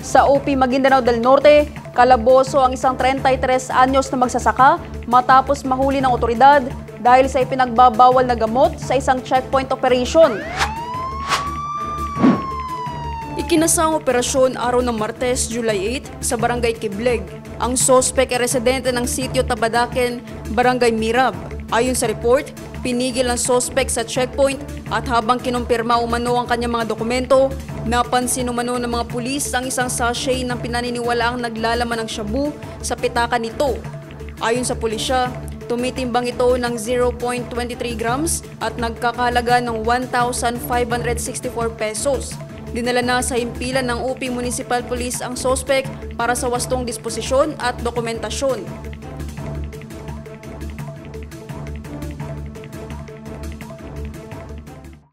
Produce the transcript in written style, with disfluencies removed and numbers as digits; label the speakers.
Speaker 1: Sa UP Maguindanao del Norte, kalaboso ang isang 33 anyos na magsasaka matapos mahuli ng otoridad dahil sa ipinagbabawal na gamot sa isang checkpoint operation. Ikinasang operasyon araw ng Martes, July 8 sa Barangay Kibleg. Ang sospek ay residente ng sitio Tabadaken, Barangay Mirab. Ayon sa report, pinigil ang sospek sa checkpoint at habang kinumpirma umano ang kanyang mga dokumento, napansin umano ng mga pulis ang isang sachet ng pinaniniwalaang naglalaman ng shabu sa pitaka nito. Ayon sa pulisya, tumitimbang ito ng 0.23 grams at nagkakahalaga ng 1,564 pesos. Dinala na sa himpilan ng UP Municipal Police ang sospek para sa wastong disposisyon at dokumentasyon.